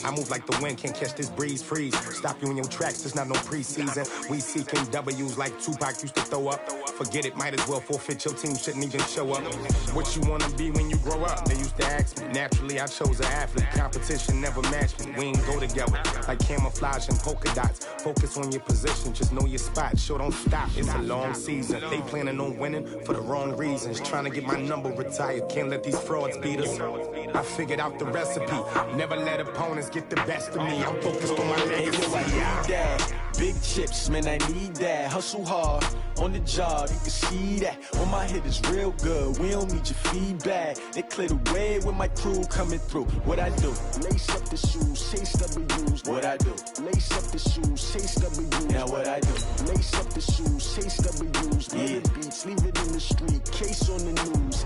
I move like the wind, can't catch this breeze, freeze. Stop you in your tracks, there's not no preseason. We seeking W's like Tupac used to throw up. Forget it, might as well forfeit, your team shouldn't even show up. What you wanna be when you grow up? They used to ask me. Naturally, I chose an athlete. Competition never matched me. We ain't go together like camouflage and polka dots. Focus on your position, just know your spot. Sure, don't stop, it's a long season. They planning on winning for the wrong reasons. Trying to get my number retired, can't let these frauds beat us. I figured out the recipe, never let opponents get the best of me. I'm focused on my legacy. Big chips, man, I need that. Hustle hard on the job, you can see that. On my hit is real good, we don't need your feedback. They clear the way with my crew coming through. What I do? Lace up the shoes, chase W's. What I do? Lace up the shoes, chase W's. Now what I do? Lace up the shoes, chase W's. Yeah. Beats, leave it in the street, case on the news.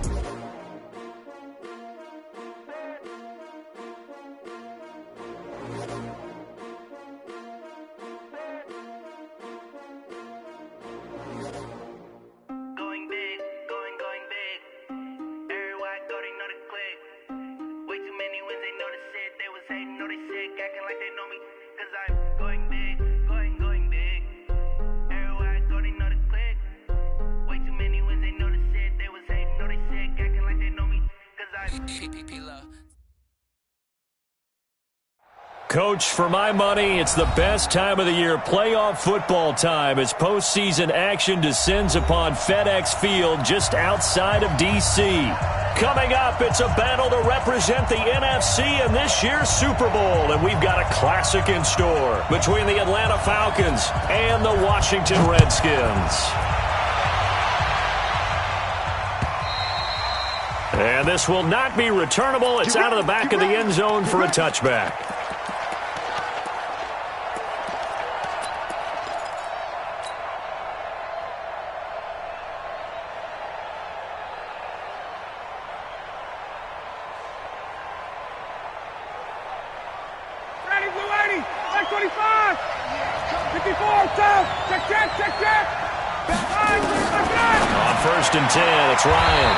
Coach, for my money, it's the best time of the year, playoff football time, as postseason action descends upon FedEx Field just outside of D.C. Coming up, it's a battle to represent the NFC in this year's Super Bowl, and we've got a classic in store between the Atlanta Falcons and the Washington Redskins. And this will not be returnable. It's out of the back of the end zone for a touchback. On 1st and 10, it's Ryan.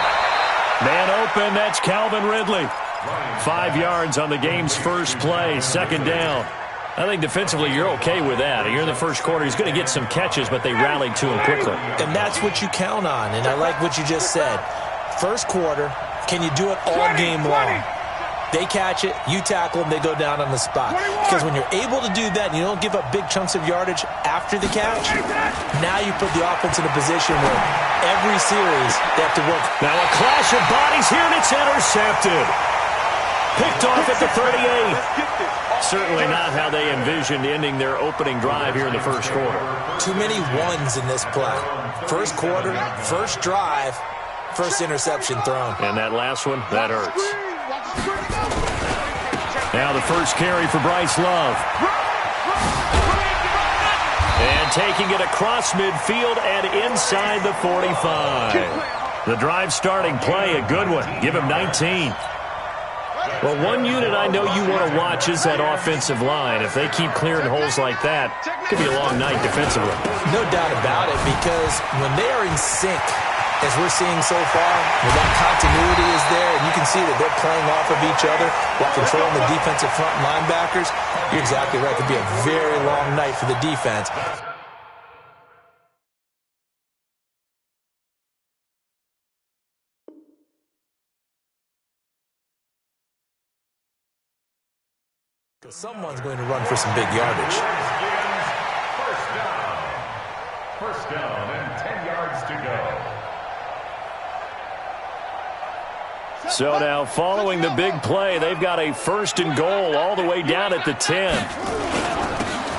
Man open, that's Calvin Ridley. 5 yards on the game's first play, 2nd down. I think defensively you're okay with that. You're in the first quarter. He's going to get some catches, but they rallied to him quickly. And that's what you count on, and I like what you just said. First quarter, can you do it all game long? They catch it, you tackle them, they go down on the spot. Because when you're able to do that and you don't give up big chunks of yardage after the catch, now you put the offense in a position where every series they have to work. Now a clash of bodies here, and it's intercepted. Picked off at the 38. Certainly not how they envisioned ending their opening drive here in the first quarter. Too many ones in this play. First quarter, first drive, first interception thrown. And that last one, that hurts. Now the first carry for Bryce Love. And taking it across midfield and inside the 45. The drive starting play, a good one. Give him 19. Well, one unit I know you want to watch is that offensive line. If they keep clearing holes like that, it could be a long night defensively. No doubt about it, because when they are in sync, as we're seeing so far, when that continuity is there, and you can see that they're playing off of each other while controlling the defensive front linebackers, you're exactly right. It could be a very long night for the defense. Because someone's going to run for some big yardage. First down and 10 yards to go. So now, following the big play, they've got a 1st and goal all the way down at the 10.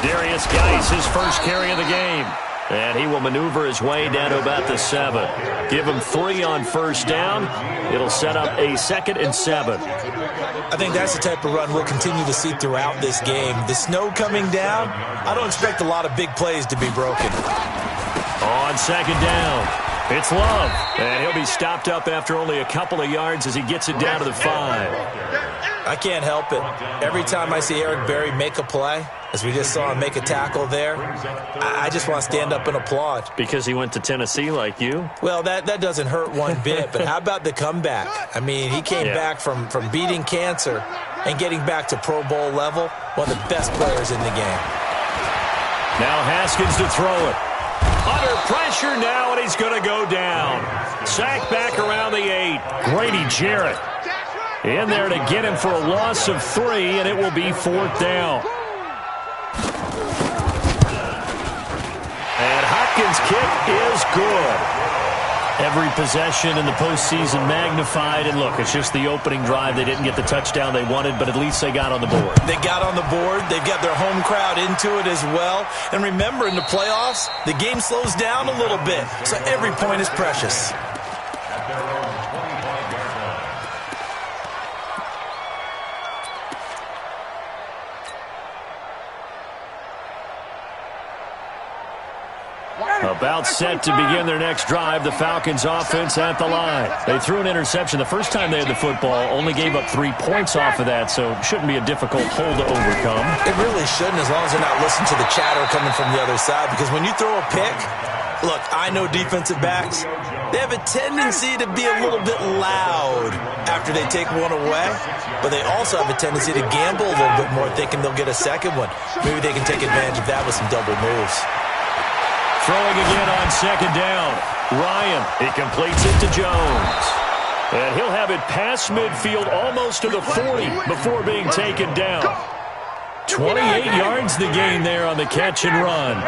Darius Geis, his first carry of the game. And he will maneuver his way down to about the 7. Give him 3 on 1st down. It'll set up a 2nd and 7. I think that's the type of run we'll continue to see throughout this game. The snow coming down, I don't expect a lot of big plays to be broken. On 2nd down. It's Love, and he'll be stopped up after only a couple of yards as he gets it down to the 5. I can't help it. Every time I see Eric Berry make a play, as we just saw him make a tackle there, I just want to stand up and applaud. Because he went to Tennessee like you? Well, that doesn't hurt one bit, but how about the comeback? I mean, he came back from beating cancer and getting back to Pro Bowl level, one of the best players in the game. Now Haskins to throw it. Under pressure now, and he's going to go down. Sacked back around the 8. Grady Jarrett in there to get him for a loss of 3, and it will be 4th down. And Hopkins' kick is good. Every possession in the postseason magnified, and look, it's just the opening drive. They didn't get the touchdown they wanted, but at least they got on the board. They got on the board. They've got their home crowd into it as well. And remember, in the playoffs, the game slows down a little bit, so every point is precious. About set to begin their next drive, the Falcons offense at the line. They threw an interception the first time they had the football, only gave up 3 points off of that, so it shouldn't be a difficult hole to overcome. It really shouldn't, as long as they're not listening to the chatter coming from the other side, because when you throw a pick, look, I know defensive backs, they have a tendency to be a little bit loud after they take one away, but they also have a tendency to gamble a little bit more, thinking they'll get a second one. Maybe they can take advantage of that with some double moves. Throwing again on second down. Ryan, he completes it to Jones. And he'll have it past midfield almost to the 40 before being taken down. 28 yards the gain there on the catch and run.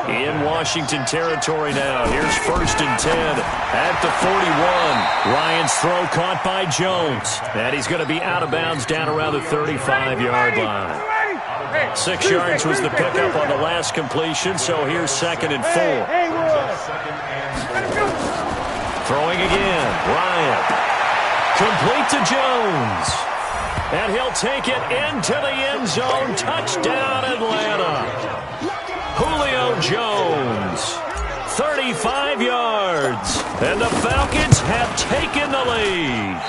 In Washington territory now. Here's 1st and 10 at the 41. Ryan's throw caught by Jones. And he's going to be out of bounds down around the 35-yard line. 6 yards was the pickup on the last completion, so here's 2nd and 4. Throwing again, Ryan. Complete to Jones. And he'll take it into the end zone. Touchdown, Atlanta. Julio Jones. 35 yards. And the Falcons have taken the lead.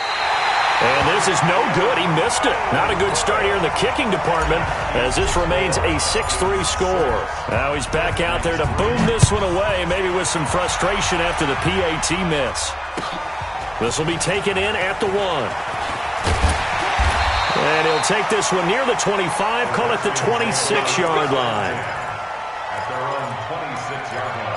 And this is no good. He missed it. Not a good start here in the kicking department as this remains a 6-3 score. Now he's back out there to boom this one away, maybe with some frustration after the PAT miss. This will be taken in at the 1. And he'll take this one near the 25, call it the 26-yard line. At their own 26-yard line.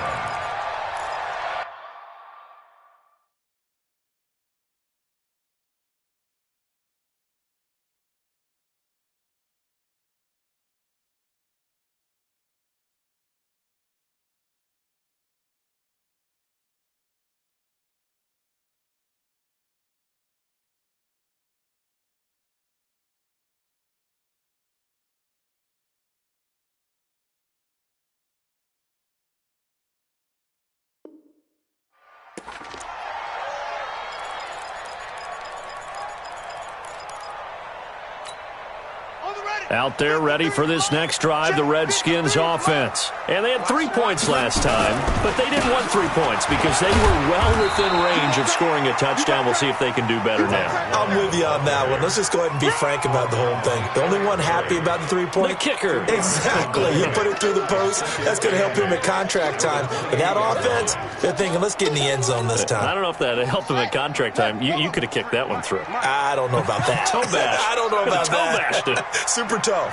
Out there ready for this next drive, the Redskins offense. And they had 3 points last time, but they didn't want 3 points because they were well within range of scoring a touchdown. We'll see if they can do better now. I'm with you on that one. Let's just go ahead and be frank about the whole thing. The only one happy about the 3-point? The kicker. Exactly. You put it through the post. That's going to help him at contract time. But that offense, they're thinking, let's get in the end zone this time. I don't know if that helped him at contract time. You could have kicked that one through. I don't know about that. Toe bash. I don't know about that. Toe bashed it. Super toe.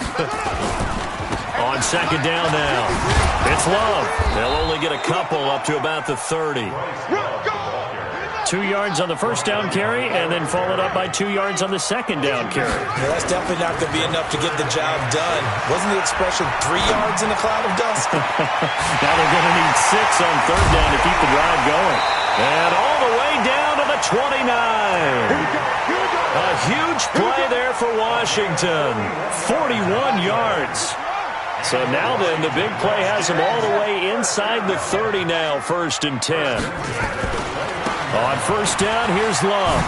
On second down now. It's Love. They'll only get a couple up to about the 30. 2 yards on the first down carry, and then followed up by 2 yards on the second down carry. Yeah, that's definitely not going to be enough to get the job done. Wasn't the expression 3 yards in a cloud of dust? Now they're going to need 6 on third down to keep the drive going. And all the way down to the 29. A huge play there for Washington. 41 yards. So now then, the big play has them all the way inside the 30 now, 1st and 10. On first down, here's Love.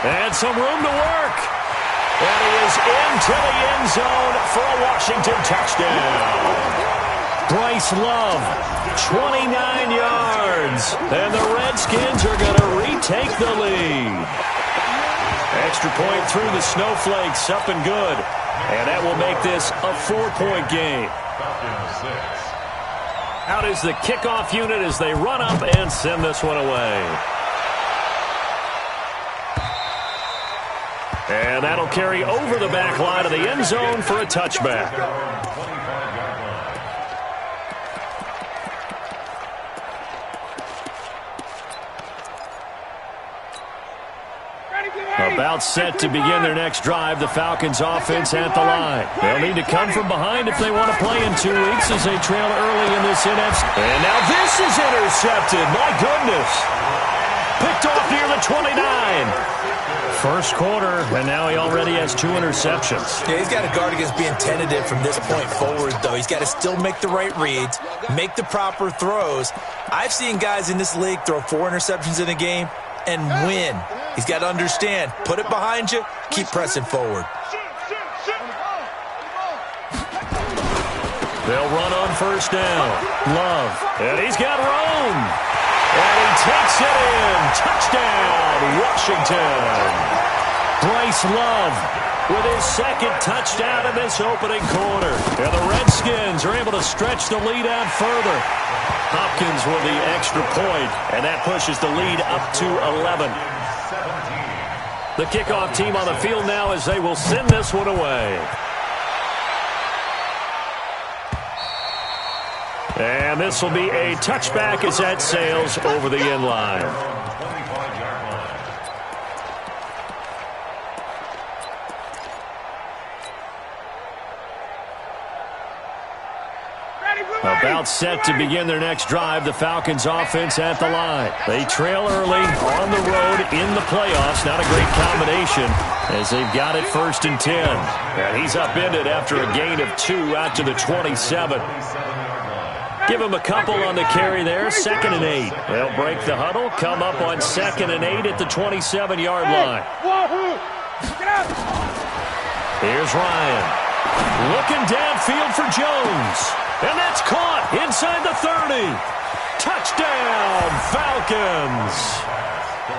And some room to work. And he is into the end zone for a Washington touchdown. Bryce Love, 29 yards. And the Redskins are going to retake the lead. Extra point through the snowflakes, up and good. And that will make this a 4-point game. Out is the kickoff unit as they run up and send this one away. And that'll carry over the back line of the end zone for a touchback. About set to begin their next drive, the Falcons offense at the line. They'll need to come from behind if they want to play in 2 weeks as they trail early in this NFC. And now this is intercepted. My goodness. Picked off near the 29. First quarter, and now he already has 2 interceptions. Yeah, he's got to guard against being tentative from this point forward, though. He's got to still make the right reads, make the proper throws. I've seen guys in this league throw 4 interceptions in a game and win. He's got to understand, put it behind you, keep pressing forward. They'll run on first down. Love, and he's got room. And he takes it in. Touchdown, Washington. Bryce Love with his second touchdown in this opening quarter. And the Redskins are able to stretch the lead out further. Hopkins with the extra point, and that pushes the lead up to 11. The kickoff team on the field now as they will send this one away. And this will be a touchback as that sails over the end line. About set to begin their next drive, the Falcons offense at the line. They trail early on the road in the playoffs. Not a great combination as they've got it 1st and 10. And he's upended after a gain of 2 out to the 27. Give him a couple on the carry there. 2nd and 8. They'll break the huddle, come up on 2nd and 8 at the 27-yard line. Here's Ryan. Looking downfield for Jones. And that's caught inside the 30. Touchdown, Falcons.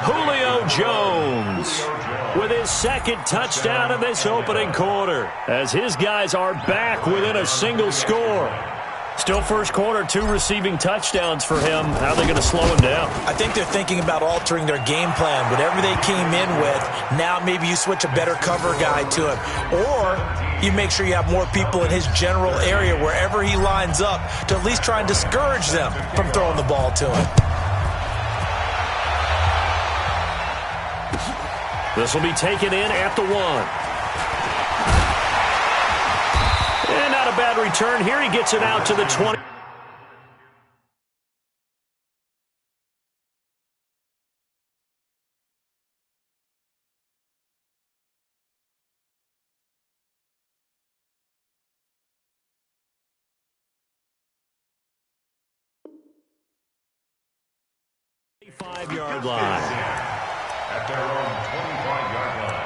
Julio Jones with his 2nd touchdown in this opening quarter as his guys are back within a single score. Still first quarter, 2 receiving touchdowns for him. How are they going to slow him down? I think they're thinking about altering their game plan. Whatever they came in with, now maybe you switch a better cover guy to him. Or you make sure you have more people in his general area wherever he lines up to at least try and discourage them from throwing the ball to him. This will be taken in at the 1. And not a bad return here. He gets it out to the 20. Five-yard line. At their own 25-yard line.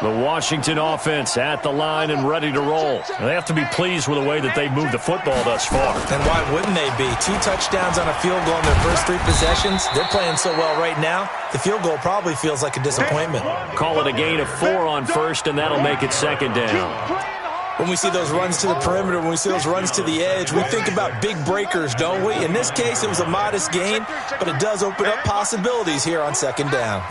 The Washington offense at the line and ready to roll. They have to be pleased with the way that they've moved the football thus far. And why wouldn't they be? 2 touchdowns on a field goal in their first 3 possessions. They're playing so well right now, the field goal probably feels like a disappointment. Call it a gain of 4 on first, and that'll make it 2nd down. When we see those runs to the perimeter, when we see those runs to the edge, we think about big breakers, don't we? In this case, it was a modest gain, but it does open up possibilities here on 2nd down.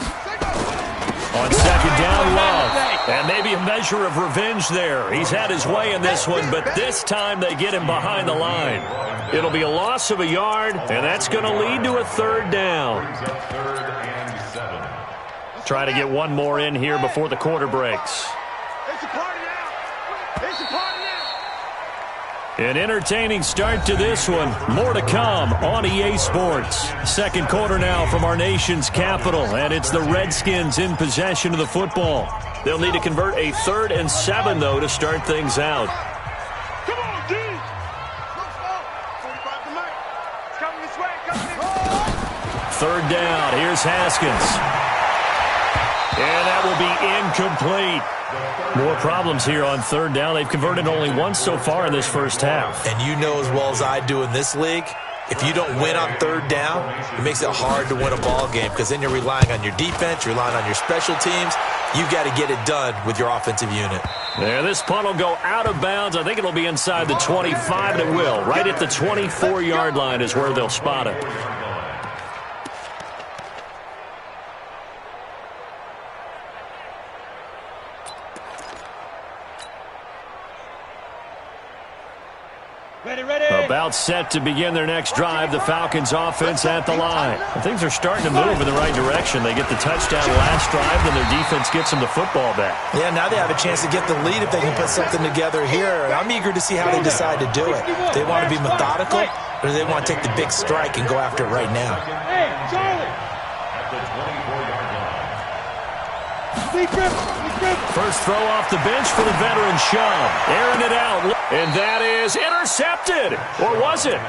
On 2nd down, Love. And maybe a measure of revenge there. He's had his way in this one, but this time they get him behind the line. It'll be a loss of a yard, and that's going to lead to a 3rd down. Try to get one more in here before the quarter breaks. An entertaining start to this one. More to come on EA Sports. 2nd quarter now from our nation's capital, and it's the Redskins in possession of the football. They'll need to convert a 3rd and 7, though, to start things out. Come on, D! 3rd down. Here's Haskins. And that will be incomplete. More problems here on 3rd down. They've converted only once so far in this first half. And you know as well as I do in this league, if you don't win on 3rd down, it makes it hard to win a ball game because then you're relying on your defense, you're relying on your special teams. You've got to get it done with your offensive unit. Yeah, this punt will go out of bounds. I think it'll be inside the 25, and it will. Right at the 24-yard line is where they'll spot it. About set to begin their next drive, the Falcons offense at the line. And things are starting to move in the right direction. They get the touchdown last drive, then their defense gets them the football back. Yeah, now they have a chance to get the lead if they can put something together here. I'm eager to see how they decide to do it. They want to be methodical, or do they want to take the big strike and go after it right now? Hey, Charlie! At the 24-yard line. First throw off the bench for the veteran Shum. Airing it out. And that is intercepted. Or was it?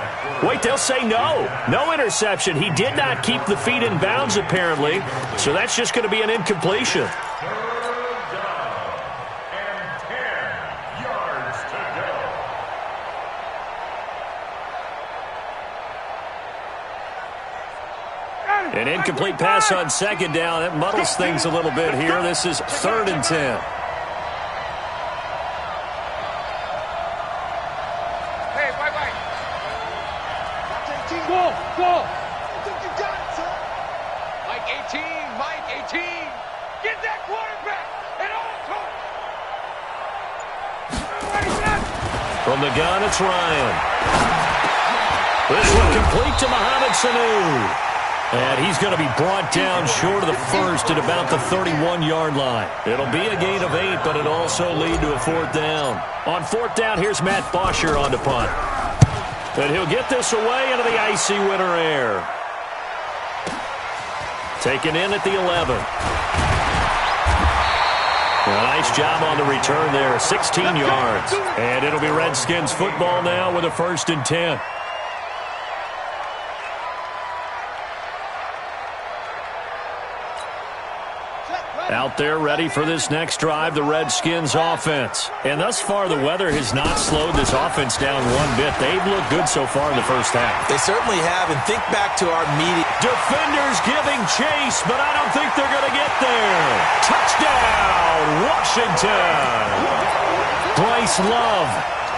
Wait, they'll say no. No interception. He did not keep the feet in bounds, apparently. So that's just going to be an incompletion. Third down and 10 yards to go. An incomplete pass on second down. That muddles things a little bit here. This is 3rd and 10. Hey, bye-bye. Go. I think you got it, son. Mike 18. Get that quarterback and all talk. From the gun, it's Ryan. This one complete to Mohamed Sanu. And he's going to be brought down short of the first at about the 31-yard line. It'll be a gain of 8, but it'll also lead to a 4th down. On 4th down, here's Matt Bosher on the punt. And he'll get this away into the icy winter air. Taken in at the 11. A nice job on the return there, 16 yards. And it'll be Redskins football now with a 1st and 10. Out there ready for this next drive, the Redskins offense. And thus far, the weather has not slowed this offense down one bit. They've looked good so far in the first half. They certainly have, and think back to our meeting. Defenders giving chase, but I don't think they're going to get there. Touchdown, Washington. Bryce Love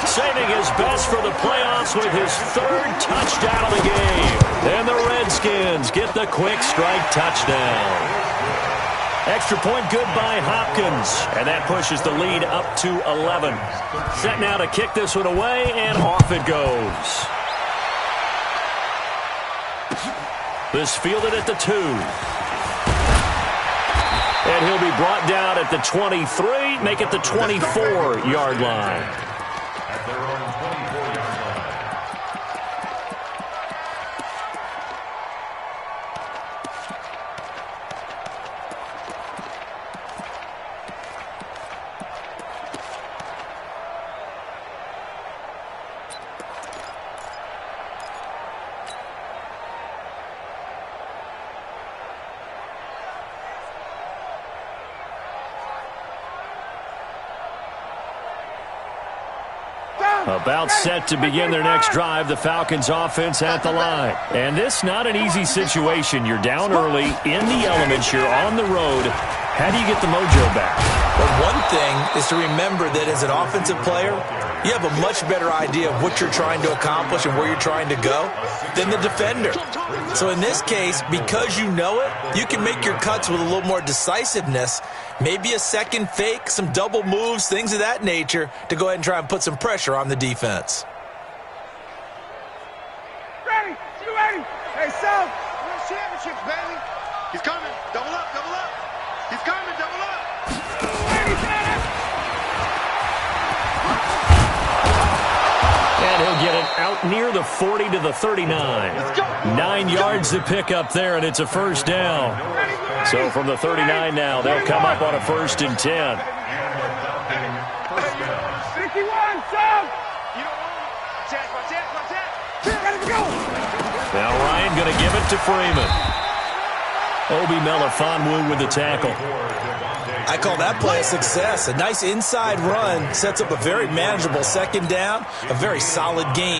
saving his best for the playoffs with his 3rd touchdown of the game. And the Redskins get the quick strike touchdown. Extra point good by Hopkins. And that pushes the lead up to 11. Set now to kick this one away, and off it goes. This fielded at the 2. And he'll be brought down at the 23, make it the 24-yard line. At their own 24-yard line. About set to begin their next drive, the Falcons offense at the line. And this not an easy situation. You're down early, in the elements, you're on the road. How do you get the mojo back? Well, one thing is to remember that as an offensive player, you have a much better idea of what you're trying to accomplish and where you're trying to go than the defender. So in this case, because you know it, you can make your cuts with a little more decisiveness, maybe a second fake, some double moves, things of that nature, to go ahead and try and put some pressure on the defense. Ready? You ready? Hey, Sal, we're championships, baby. He's coming. Double up. He's coming. Double up. And he'll get it out near the 40 to the 39. 9 yards to pick up there, and it's a 1st down. So from the 39 now, they'll come up on a 1st and 10. 61, Sam! You don't want it. Now Ryan going to give it to Freeman. Obi Melifonwu with the tackle. I call that play a success. A nice inside run sets up a very manageable 2nd down, a very solid game.